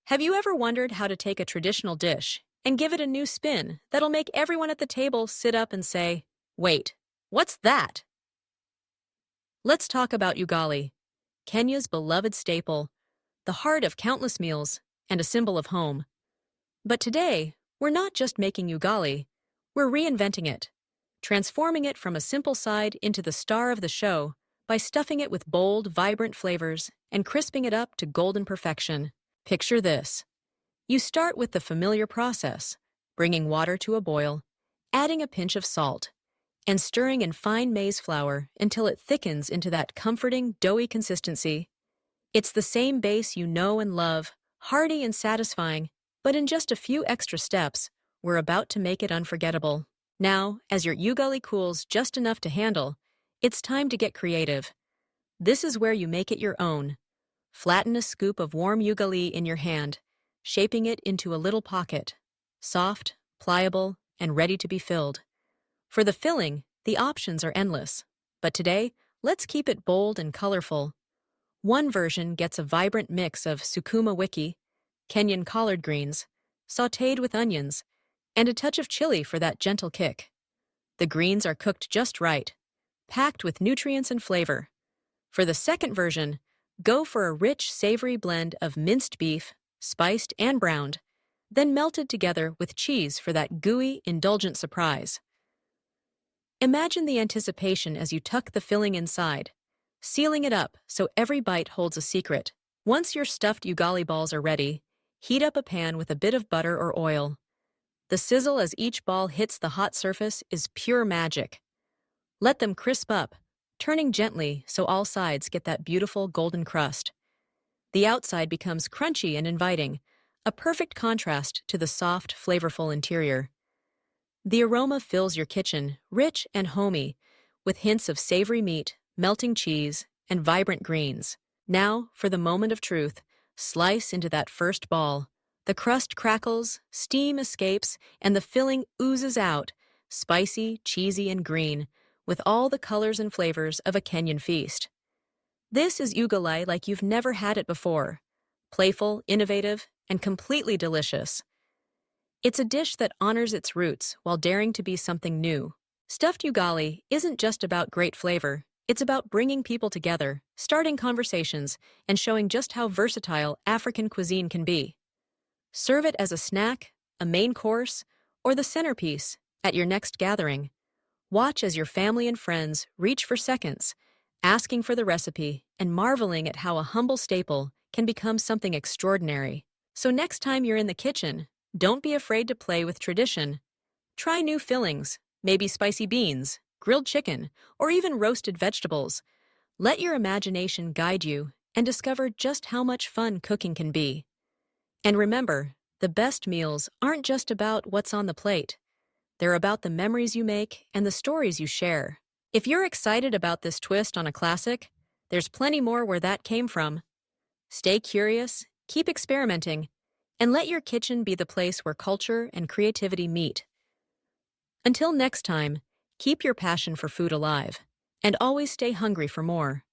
Have you ever wondered how to take a traditional dish and give it a new spin that'll make everyone at the table sit up and say, "Wait, what's that?" Let's talk about ugali, Kenya's beloved staple, the heart of countless meals and a symbol of home. But today, we're not just making ugali, we're reinventing it, transforming it from a simple side into the star of the show by stuffing it with bold, vibrant flavors and crisping it up to golden perfection. Picture this. You start with the familiar process, bringing water to a boil, adding a pinch of salt, and stirring in fine maize flour until it thickens into that comforting, doughy consistency. It's the same base you know and love, hearty and satisfying, but in just a few extra steps, we're about to make it unforgettable. Now, as your ugali cools just enough to handle, it's time to get creative. This is where you make it your own. Flatten a scoop of warm ugali in your hand, shaping it into a little pocket, soft, pliable, and ready to be filled. For the filling, the options are endless. But today, let's keep it bold and colorful. One version gets a vibrant mix of sukuma wiki, Kenyan collard greens, sautéed with onions, and a touch of chili for that gentle kick. The greens are cooked just right, packed with nutrients and flavor. For the second version, go for a rich, savory blend of minced beef, spiced and browned, then melted together with cheese for that gooey, indulgent surprise. Imagine the anticipation as you tuck the filling inside, sealing it up so every bite holds a secret. Once your stuffed ugali balls are ready, heat up a pan with a bit of butter or oil. The sizzle as each ball hits the hot surface is pure magic. Let them crisp up, turning gently so all sides get that beautiful golden crust. The outside becomes crunchy and inviting, a perfect contrast to the soft, flavorful interior. The aroma fills your kitchen, rich and homey, with hints of savory meat, melting cheese, and vibrant greens. Now, for the moment of truth, slice into that first ball. The crust crackles, steam escapes, and the filling oozes out, spicy, cheesy, and green, with all the colors and flavors of a Kenyan feast. This is ugali like you've never had it before. Playful, innovative, and completely delicious. It's a dish that honors its roots while daring to be something new. Stuffed ugali isn't just about great flavor, it's about bringing people together, starting conversations, and showing just how versatile African cuisine can be. Serve it as a snack, a main course, or the centerpiece at your next gathering. Watch as your family and friends reach for seconds, asking for the recipe and marveling at how a humble staple can become something extraordinary. So next time you're in the kitchen, don't be afraid to play with tradition. Try new fillings, maybe spicy beans, grilled chicken, or even roasted vegetables. Let your imagination guide you and discover just how much fun cooking can be. And remember, the best meals aren't just about what's on the plate. They're about the memories you make and the stories you share. If you're excited about this twist on a classic, there's plenty more where that came from. Stay curious, keep experimenting, and let your kitchen be the place where culture and creativity meet. Until next time, keep your passion for food alive, and always stay hungry for more.